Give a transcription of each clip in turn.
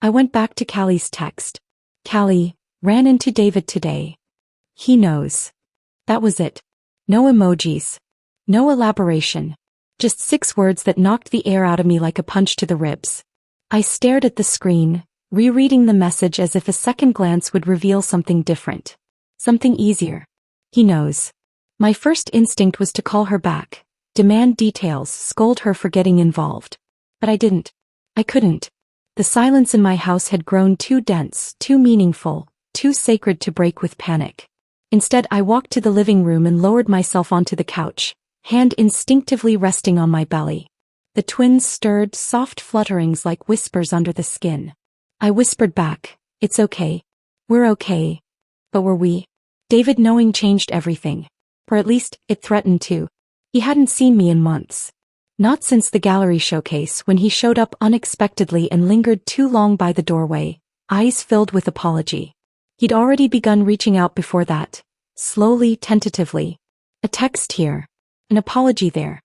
I went back to Callie's text. Callie, ran into David today. He knows. That was it. No emojis. No elaboration. Just 6 words that knocked the air out of me like a punch to the ribs. I stared at the screen, rereading the message as if a second glance would reveal something different. Something easier. He knows. My first instinct was to call her back, demand details, scold her for getting involved. But I didn't. I couldn't. The silence in my house had grown too dense, too meaningful, too sacred to break with panic. Instead, I walked to the living room and lowered myself onto the couch, hand instinctively resting on my belly. The twins stirred, soft flutterings like whispers under the skin. I whispered back, "It's okay. We're okay." But were we? David knowing changed everything. Or at least, it threatened to. He hadn't seen me in months. Not since the gallery showcase when he showed up unexpectedly and lingered too long by the doorway, eyes filled with apology. He'd already begun reaching out before that. Slowly, tentatively. A text here. An apology there.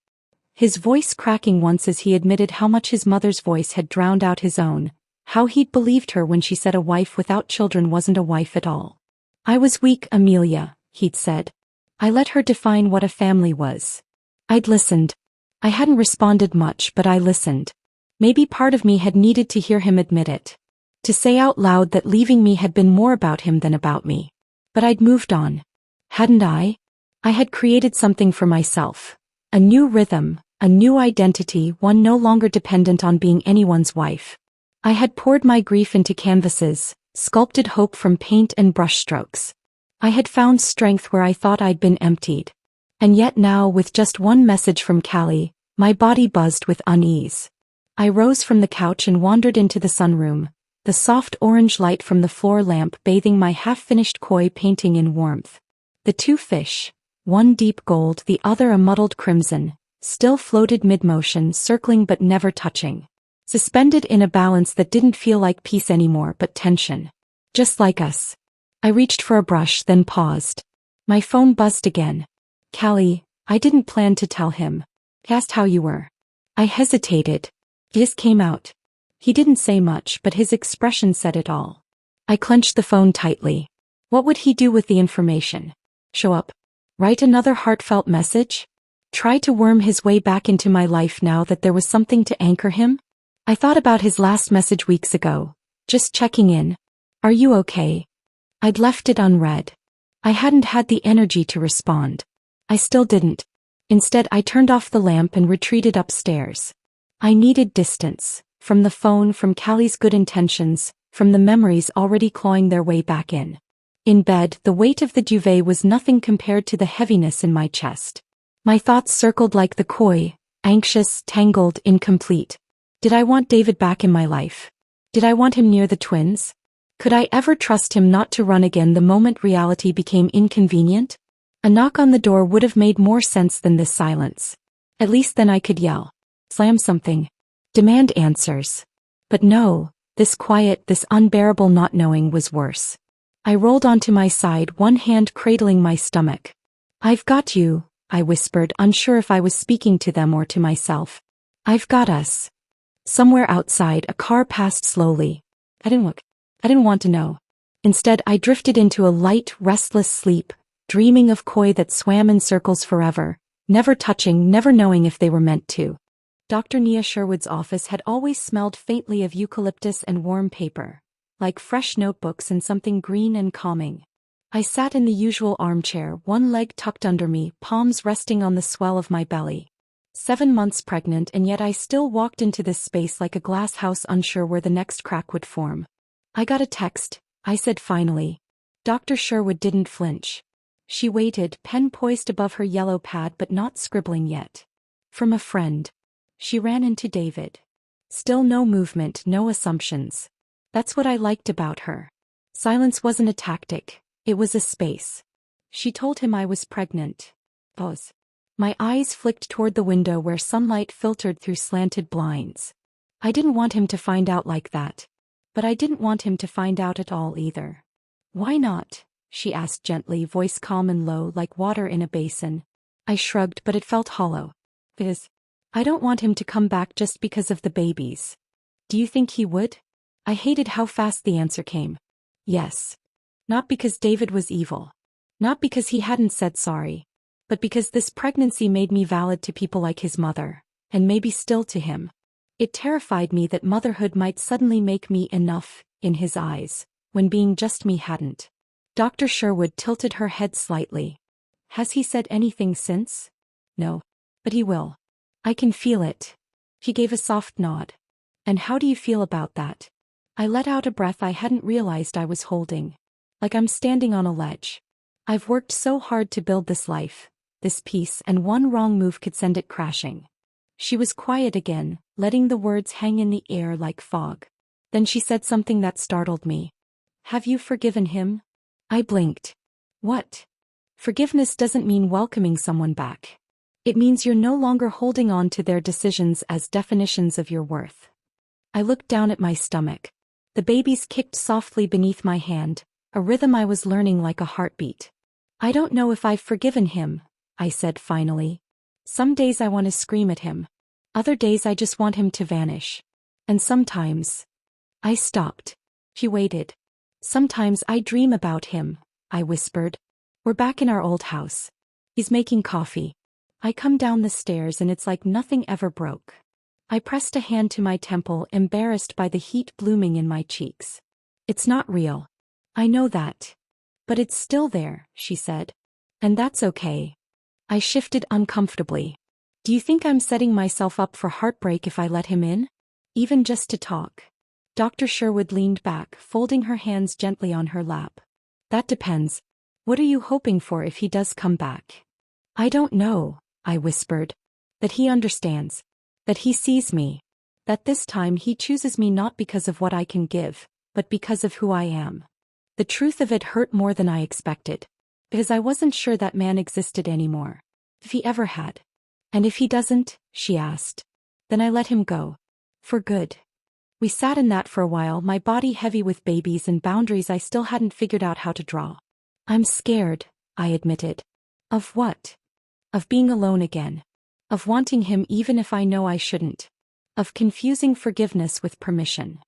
His voice cracking once as he admitted how much his mother's voice had drowned out his own, how he'd believed her when she said a wife without children wasn't a wife at all. "I was weak, Amelia," he'd said. "I let her define what a family was." I'd listened. I hadn't responded much, but I listened. Maybe part of me had needed to hear him admit it. To say out loud that leaving me had been more about him than about me. But I'd moved on. Hadn't I? I had created something for myself. A new rhythm, a new identity, one no longer dependent on being anyone's wife. I had poured my grief into canvases, sculpted hope from paint and brushstrokes. I had found strength where I thought I'd been emptied. And yet now, with just one message from Callie, my body buzzed with unease. I rose from the couch and wandered into the sunroom, the soft orange light from the floor lamp bathing my half-finished koi painting in warmth. The 2 fish, one deep gold, the other a muddled crimson, still floated mid-motion, circling but never touching. Suspended in a balance that didn't feel like peace anymore but tension. Just like us. I reached for a brush, then paused. My phone buzzed again. "Callie, I didn't plan to tell him. He asked how you were." I hesitated. His came out. He didn't say much, but his expression said it all. I clenched the phone tightly. What would he do with the information? Show up? Write another heartfelt message? Try to worm his way back into my life now that there was something to anchor him? I thought about his last message weeks ago. Just checking in. "Are you okay?" I'd left it unread. I hadn't had the energy to respond. I still didn't. Instead, I turned off the lamp and retreated upstairs. I needed distance. From the phone, from Callie's good intentions, from the memories already clawing their way back in. In bed, the weight of the duvet was nothing compared to the heaviness in my chest. My thoughts circled like the koi, anxious, tangled, incomplete. Did I want David back in my life? Did I want him near the twins? Could I ever trust him not to run again the moment reality became inconvenient? A knock on the door would have made more sense than this silence. At least then I could yell. Slam something. Demand answers. But no, this quiet, this unbearable not knowing was worse. I rolled onto my side, one hand cradling my stomach. "I've got you," I whispered, unsure if I was speaking to them or to myself. "I've got us." Somewhere outside, a car passed slowly. I didn't look. I didn't want to know. Instead, I drifted into a light, restless sleep, dreaming of koi that swam in circles forever, never touching, never knowing if they were meant to. Dr. Nia Sherwood's office had always smelled faintly of eucalyptus and warm paper, like fresh notebooks and something green and calming. I sat in the usual armchair, one leg tucked under me, palms resting on the swell of my belly. 7 months pregnant, and yet I still walked into this space like a glass house, unsure where the next crack would form. "I got a text," I said finally. Dr. Sherwood didn't flinch. She waited, pen poised above her yellow pad but not scribbling yet. "From a friend." She ran into David. Still no movement, no assumptions. That's what I liked about her. Silence wasn't a tactic, it was a space. She told him I was pregnant. Pause. My eyes flicked toward the window where sunlight filtered through slanted blinds. I didn't want him to find out like that. But I didn't want him to find out at all either. "Why not?" she asked gently, voice calm and low like water in a basin. I shrugged, but it felt hollow. "Because I don't want him to come back just because of the babies." "Do you think he would?" I hated how fast the answer came. Yes. Not because David was evil. Not because he hadn't said sorry. But because this pregnancy made me valid to people like his mother, and maybe still to him. It terrified me that motherhood might suddenly make me enough, in his eyes, when being just me hadn't. Dr. Sherwood tilted her head slightly. Has he said anything since? No. But he will. I can feel it. She gave a soft nod. And how do you feel about that? I let out a breath I hadn't realized I was holding. Like I'm standing on a ledge. I've worked so hard to build this life, this peace, and one wrong move could send it crashing. She was quiet again, letting the words hang in the air like fog. Then she said something that startled me. Have you forgiven him? I blinked. What? Forgiveness doesn't mean welcoming someone back. It means you're no longer holding on to their decisions as definitions of your worth. I looked down at my stomach. The babies kicked softly beneath my hand, a rhythm I was learning like a heartbeat. I don't know if I've forgiven him, I said finally. Some days I want to scream at him. Other days I just want him to vanish. And sometimes... I stopped. She waited. Sometimes I dream about him, I whispered. We're back in our old house. He's making coffee. I come down the stairs and it's like nothing ever broke. I pressed a hand to my temple, embarrassed by the heat blooming in my cheeks. It's not real. I know that. But it's still there, she said. And that's okay. I shifted uncomfortably. Do you think I'm setting myself up for heartbreak if I let him in? Even just to talk? Dr. Sherwood leaned back, folding her hands gently on her lap. That depends. What are you hoping for if he does come back? I don't know, I whispered. That he understands. That he sees me. That this time he chooses me not because of what I can give, but because of who I am. The truth of it hurt more than I expected. Because I wasn't sure that man existed anymore. If he ever had. And if he doesn't, she asked. Then I let him go. For good. We sat in that for a while, my body heavy with babies and boundaries I still hadn't figured out how to draw. I'm scared, I admitted. Of what? Of being alone again. Of wanting him even if I know I shouldn't. Of confusing forgiveness with permission.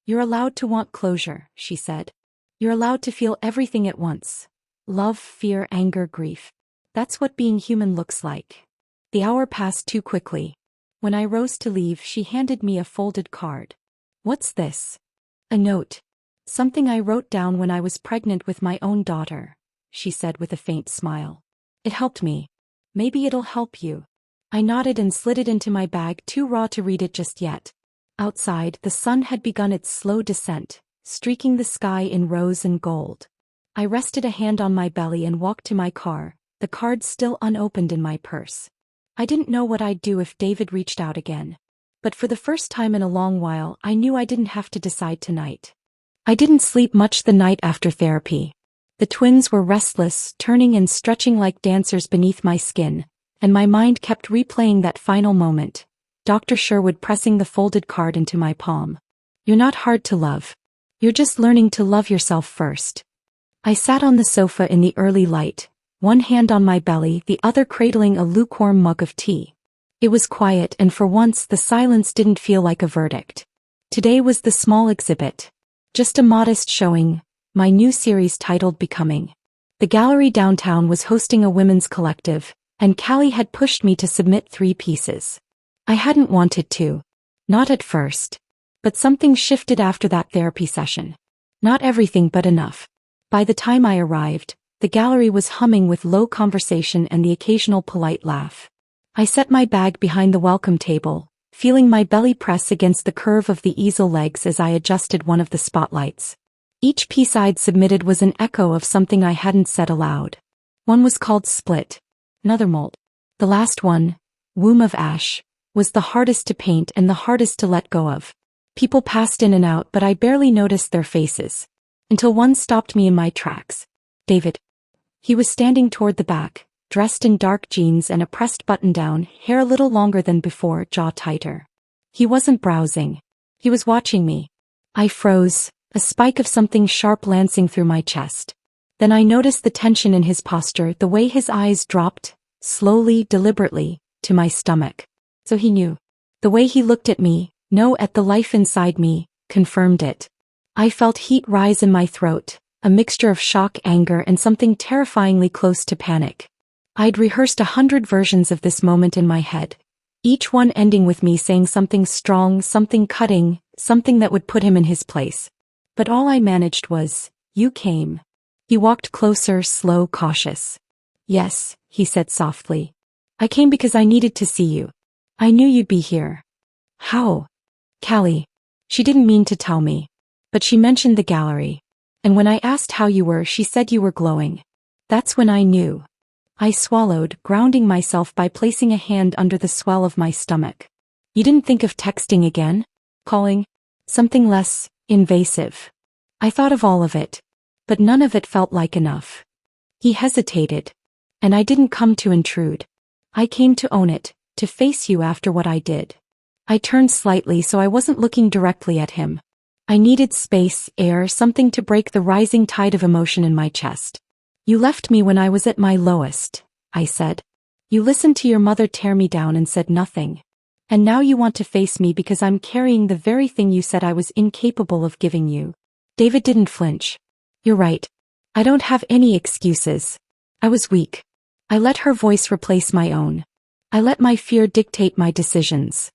You're allowed to want closure, she said. You're allowed to feel everything at once. Love, fear, anger, grief. That's what being human looks like. The hour passed too quickly. When I rose to leave, she handed me a folded card. What's this? A note. Something I wrote down when I was pregnant with my own daughter, she said with a faint smile. It helped me. Maybe it'll help you. I nodded and slid it into my bag, too raw to read it just yet. Outside, the sun had begun its slow descent, streaking the sky in rose and gold. I rested a hand on my belly and walked to my car, the card still unopened in my purse. I didn't know what I'd do if David reached out again. But for the first time in a long while, I knew I didn't have to decide tonight. I didn't sleep much the night after therapy. The twins were restless, turning and stretching like dancers beneath my skin, and my mind kept replaying that final moment, Dr. Sherwood pressing the folded card into my palm. You're not hard to love. You're just learning to love yourself first. I sat on the sofa in the early light, one hand on my belly, the other cradling a lukewarm mug of tea. It was quiet, and for once the silence didn't feel like a verdict. Today was the small exhibit. Just a modest showing, my new series titled Becoming. The gallery downtown was hosting a women's collective, and Callie had pushed me to submit 3 pieces. I hadn't wanted to. Not at first. But something shifted after that therapy session. Not everything, but enough. By the time I arrived, the gallery was humming with low conversation and the occasional polite laugh. I set my bag behind the welcome table, feeling my belly press against the curve of the easel legs as I adjusted one of the spotlights. Each piece I'd submitted was an echo of something I hadn't said aloud. One was called Split. Another Mold. The last one, Womb of Ash, was the hardest to paint and the hardest to let go of. People passed in and out, but I barely noticed their faces. Until one stopped me in my tracks. David. He was standing toward the back, dressed in dark jeans and a pressed button-down, hair a little longer than before, jaw tighter. He wasn't browsing. He was watching me. I froze, a spike of something sharp lancing through my chest. Then I noticed the tension in his posture, the way his eyes dropped, slowly, deliberately, to my stomach. So he knew. The way he looked at me, no, at the life inside me, confirmed it. I felt heat rise in my throat, a mixture of shock, anger, and something terrifyingly close to panic. I'd rehearsed 100 versions of this moment in my head, each one ending with me saying something strong, something cutting, something that would put him in his place. But all I managed was, "You came." He walked closer, slow, cautious. "Yes," he said softly. "I came because I needed to see you. I knew you'd be here." "How?" "Callie." She didn't mean to tell me. But she mentioned the gallery. And when I asked how you were, she said you were glowing. That's when I knew. I swallowed, grounding myself by placing a hand under the swell of my stomach. "You didn't think of texting again? Calling? Something less invasive?" I thought of all of it. But none of it felt like enough. He hesitated. "And I didn't come to intrude. I came to own it, to face you after what I did." I turned slightly so I wasn't looking directly at him. I needed space, air, something to break the rising tide of emotion in my chest. "You left me when I was at my lowest," I said. "You listened to your mother tear me down and said nothing. And now you want to face me because I'm carrying the very thing you said I was incapable of giving you." David didn't flinch. "You're right. I don't have any excuses. I was weak." I let her voice replace my own. I let my fear dictate my decisions.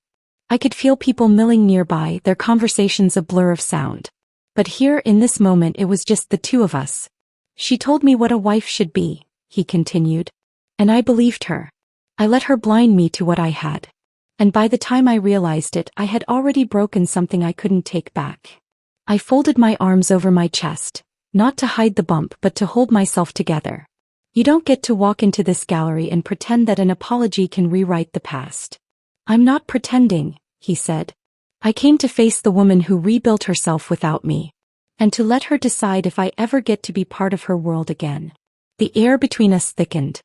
I could feel people milling nearby, their conversations a blur of sound. But here in this moment it was just the two of us. "She told me what a wife should be," he continued. "And I believed her. I let her blind me to what I had. And by the time I realized it, I had already broken something I couldn't take back." I folded my arms over my chest, not to hide the bump but to hold myself together. "You don't get to walk into this gallery and pretend that an apology can rewrite the past." "I'm not pretending," he said. "I came to face the woman who rebuilt herself without me. And to let her decide if I ever get to be part of her world again." The air between us thickened.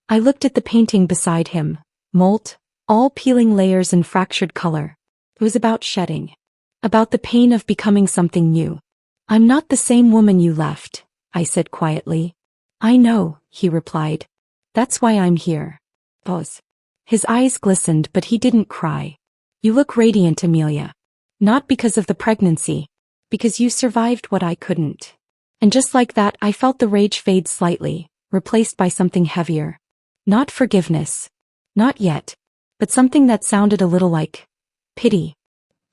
I looked at the painting beside him, mold, all peeling layers and fractured color. It was about shedding. About the pain of becoming something new. "I'm not the same woman you left," I said quietly. "I know," he replied. "That's why I'm here." Pause. His eyes glistened but he didn't cry. "You look radiant, Amelia. Not because of the pregnancy. Because you survived what I couldn't." And just like that I felt the rage fade slightly, replaced by something heavier. Not forgiveness. Not yet. But something that sounded a little like pity.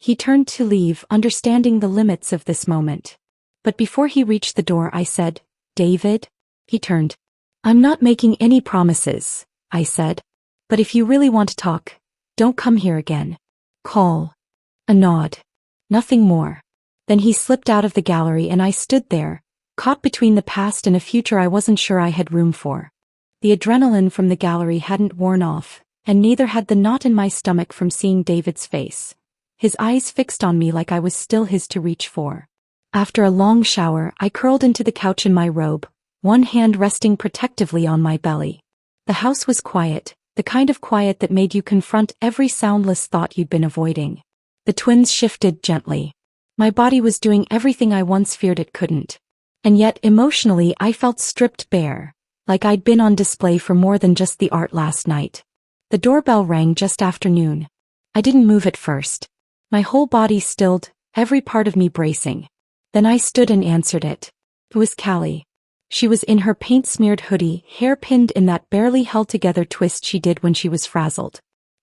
He turned to leave, understanding the limits of this moment. But before he reached the door I said, "David?" He turned. "I'm not making any promises," I said. "But if you really want to talk, don't come here again." Call. A nod. Nothing more. Then he slipped out of the gallery and I stood there, caught between the past and a future I wasn't sure I had room for. The adrenaline from the gallery hadn't worn off, and neither had the knot in my stomach from seeing David's face. His eyes fixed on me like I was still his to reach for. After a long shower, I curled into the couch in my robe, one hand resting protectively on my belly. The house was quiet, the kind of quiet that made you confront every soundless thought you'd been avoiding. The twins shifted gently. My body was doing everything I once feared it couldn't. And yet, emotionally, I felt stripped bare, like I'd been on display for more than just the art last night. The doorbell rang just after noon. I didn't move at first. My whole body stilled, every part of me bracing. Then I stood and answered it. It was Callie. She was in her paint-smeared hoodie, hair pinned in that barely held-together twist she did when she was frazzled.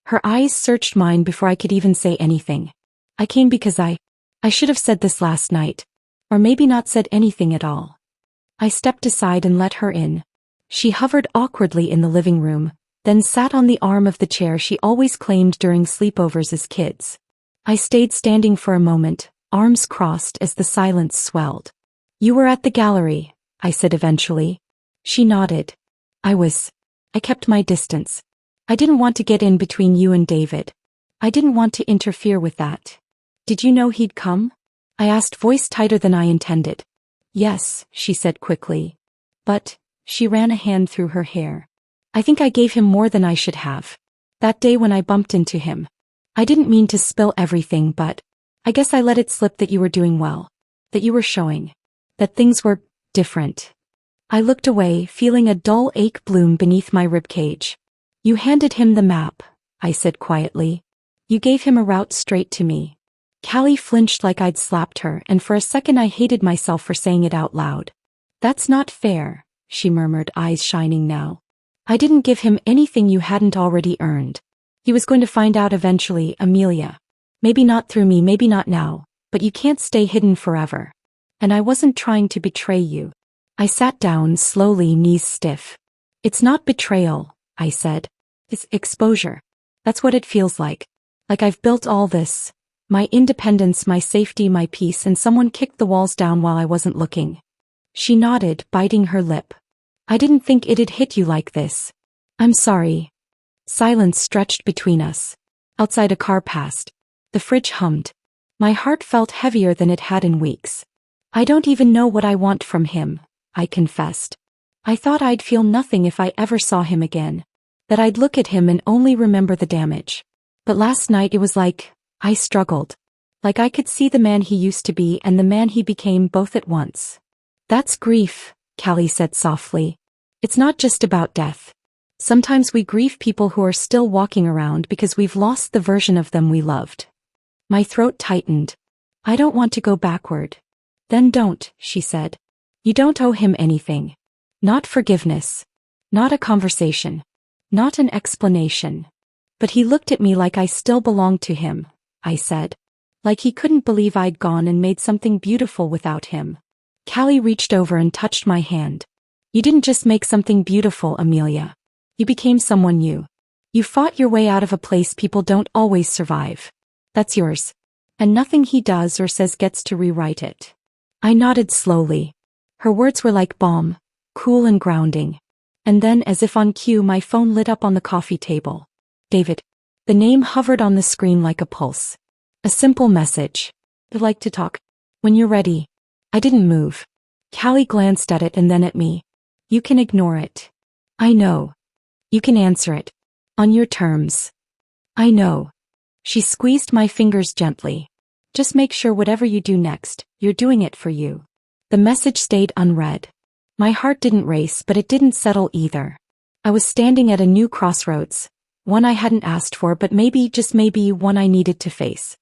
Her eyes searched mine before I could even say anything. "I came because I should have said this last night. Or maybe not said anything at all." I stepped aside and let her in. She hovered awkwardly in the living room, then sat on the arm of the chair she always claimed during sleepovers as kids. I stayed standing for a moment, arms crossed as the silence swelled. "You were at the gallery," I said eventually. She nodded. I kept my distance. I didn't want to get in between you and David. I didn't want to interfere with that. "Did you know he'd come?" I asked, voice tighter than I intended. "Yes," she said quickly. "But," she ran a hand through her hair. "I think I gave him more than I should have. That day when I bumped into him. I didn't mean to spill everything, but I guess I let it slip that you were doing well. That you were showing. That things were different." I looked away, feeling a dull ache bloom beneath my ribcage. "You handed him the map," I said quietly. "You gave him a route straight to me. Callie flinched like I'd slapped her, and for a second I hated myself for saying it out loud. That's not fair, she murmured, eyes shining now. I didn't give him anything you hadn't already earned. He was going to find out eventually, Amelia. Maybe not through me, maybe not now, but you can't stay hidden forever. And I wasn't trying to betray you. I sat down slowly, knees stiff. It's not betrayal, I said. It's exposure. That's what it feels like. Like I've built all this. My independence, my safety, my peace, and someone kicked the walls down while I wasn't looking. She nodded, biting her lip. I didn't think it'd hit you like this. I'm sorry. Silence stretched between us. Outside a car passed. The fridge hummed. My heart felt heavier than it had in weeks. I don't even know what I want from him, I confessed. I thought I'd feel nothing if I ever saw him again. That I'd look at him and only remember the damage. But last night it was like, I struggled. Like I could see the man he used to be and the man he became both at once. That's grief, Callie said softly. It's not just about death. Sometimes we grieve people who are still walking around because we've lost the version of them we loved. My throat tightened. I don't want to go backward. Then don't, she said. You don't owe him anything. Not forgiveness. Not a conversation. Not an explanation. But he looked at me like I still belonged to him, I said. Like he couldn't believe I'd gone and made something beautiful without him. Callie reached over and touched my hand. You didn't just make something beautiful, Amelia. You became someone new. You fought your way out of a place people don't always survive. That's yours. And nothing he does or says gets to rewrite it. I nodded slowly. Her words were like balm, cool and grounding. And then, as if on cue, my phone lit up on the coffee table. David. The name hovered on the screen like a pulse. A simple message. I'd like to talk. When you're ready. I didn't move. Callie glanced at it and then at me. You can ignore it. I know. You can answer it. On your terms. I know. She squeezed my fingers gently. Just make sure whatever you do next, you're doing it for you. The message stayed unread. My heart didn't race, but it didn't settle either. I was standing at a new crossroads. One I hadn't asked for, but maybe, just maybe, one I needed to face.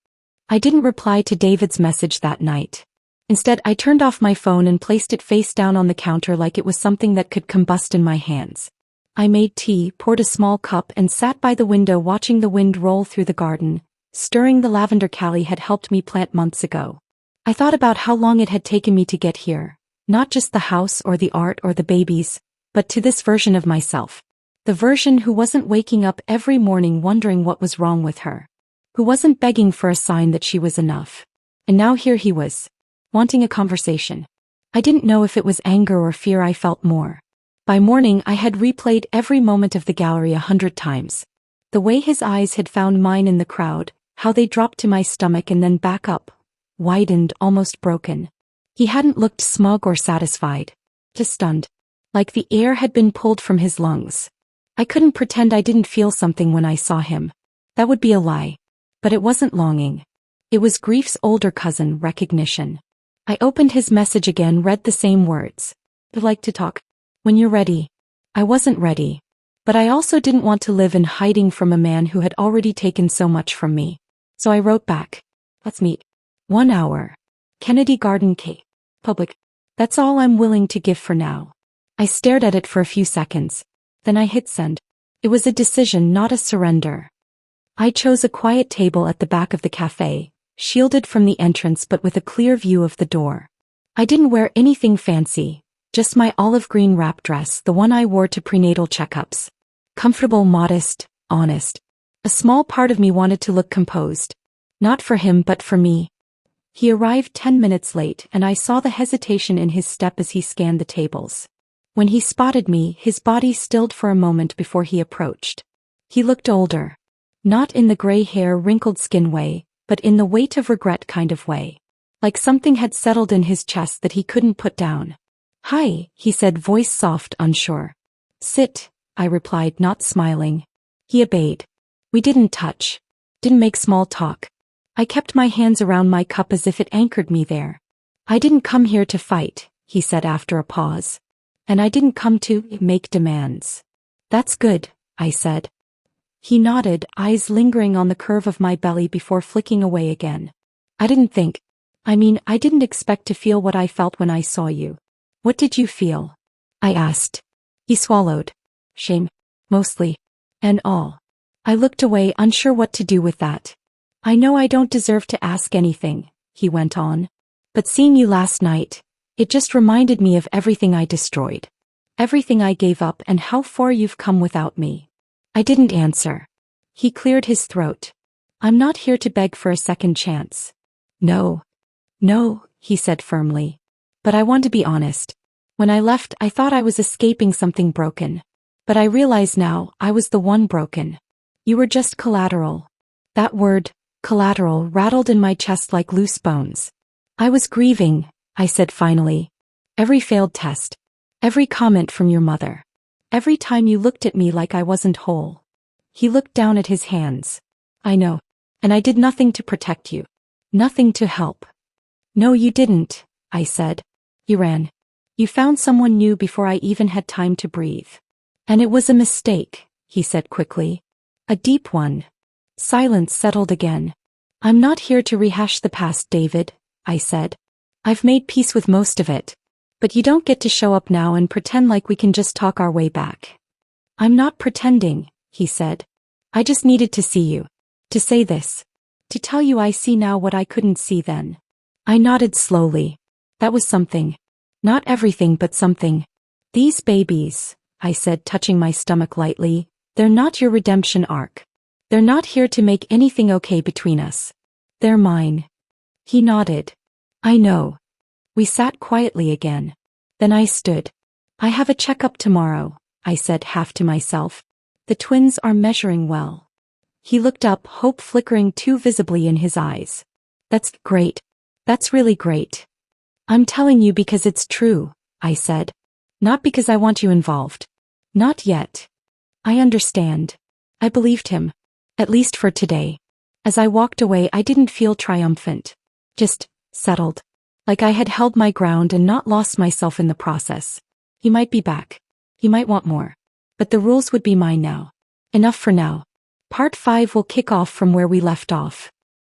I didn't reply to David's message that night. Instead, I turned off my phone and placed it face down on the counter like it was something that could combust in my hands. I made tea, poured a small cup, and sat by the window watching the wind roll through the garden, stirring the lavender Callie had helped me plant months ago. I thought about how long it had taken me to get here, not just the house or the art or the babies, but to this version of myself. The version who wasn't waking up every morning wondering what was wrong with her. Who wasn't begging for a sign that she was enough. And now here he was, wanting a conversation. I didn't know if it was anger or fear I felt more. By morning I had replayed every moment of the gallery 100 times. The way his eyes had found mine in the crowd, how they dropped to my stomach and then back up, widened, almost broken. He hadn't looked smug or satisfied. Just stunned. Like the air had been pulled from his lungs. I couldn't pretend I didn't feel something when I saw him. That would be a lie. But it wasn't longing. It was grief's older cousin, recognition. I opened his message again, read the same words. I'd like to talk. When you're ready. I wasn't ready. But I also didn't want to live in hiding from a man who had already taken so much from me. So I wrote back. Let's meet. 1 hour. Kennedy Garden K. Public. That's all I'm willing to give for now. I stared at it for a few seconds. Then I hit send. It was a decision, not a surrender. I chose a quiet table at the back of the cafe, shielded from the entrance but with a clear view of the door. I didn't wear anything fancy. Just my olive green wrap dress, the one I wore to prenatal checkups. Comfortable, modest, honest. A small part of me wanted to look composed. Not for him but for me. He arrived 10 minutes late and I saw the hesitation in his step as he scanned the tables. When he spotted me, his body stilled for a moment before he approached. He looked older. Not in the gray hair, wrinkled skin way, but in the weight of regret kind of way. Like something had settled in his chest that he couldn't put down. Hi, he said, voice soft, unsure. Sit, I replied, not smiling. He obeyed. We didn't touch. Didn't make small talk. I kept my hands around my cup as if it anchored me there. I didn't come here to fight, he said after a pause. And I didn't come to make demands. That's good, I said. He nodded, eyes lingering on the curve of my belly before flicking away again. I didn't think. I didn't expect to feel what I felt when I saw you. What did you feel? I asked. He swallowed. Shame. Mostly. And all. I looked away, unsure what to do with that. I know I don't deserve to ask anything, he went on. But seeing you last night, it just reminded me of everything I destroyed. Everything I gave up and how far you've come without me. I didn't answer. He cleared his throat. I'm not here to beg for a second chance. No. No, he said firmly. But I want to be honest. When I left, I thought I was escaping something broken. But I realize now, I was the one broken. You were just collateral. That word, collateral, rattled in my chest like loose bones. I was grieving, I said finally. Every failed test. Every comment from your mother. Every time you looked at me like I wasn't whole. He looked down at his hands. I know. And I did nothing to protect you. Nothing to help. No, you didn't, I said. You ran. You found someone new before I even had time to breathe. And it was a mistake, he said quickly. A deep one. Silence settled again. I'm not here to rehash the past, David, I said. I've made peace with most of it. But you don't get to show up now and pretend like we can just talk our way back. I'm not pretending, he said. I just needed to see you. To say this. To tell you I see now what I couldn't see then. I nodded slowly. That was something. Not everything, but something. These babies, I said, touching my stomach lightly, they're not your redemption arc. They're not here to make anything okay between us. They're mine. He nodded. I know. We sat quietly again. Then I stood. I have a checkup tomorrow, I said half to myself. The twins are measuring well. He looked up, hope flickering too visibly in his eyes. That's great. That's really great. I'm telling you because it's true, I said. Not because I want you involved. Not yet. I understand. I believed him. At least for today. As I walked away, I didn't feel triumphant. Just settled. Like I had held my ground and not lost myself in the process. He might be back. He might want more. But the rules would be mine now. Enough for now. Part 5 will kick off from where we left off.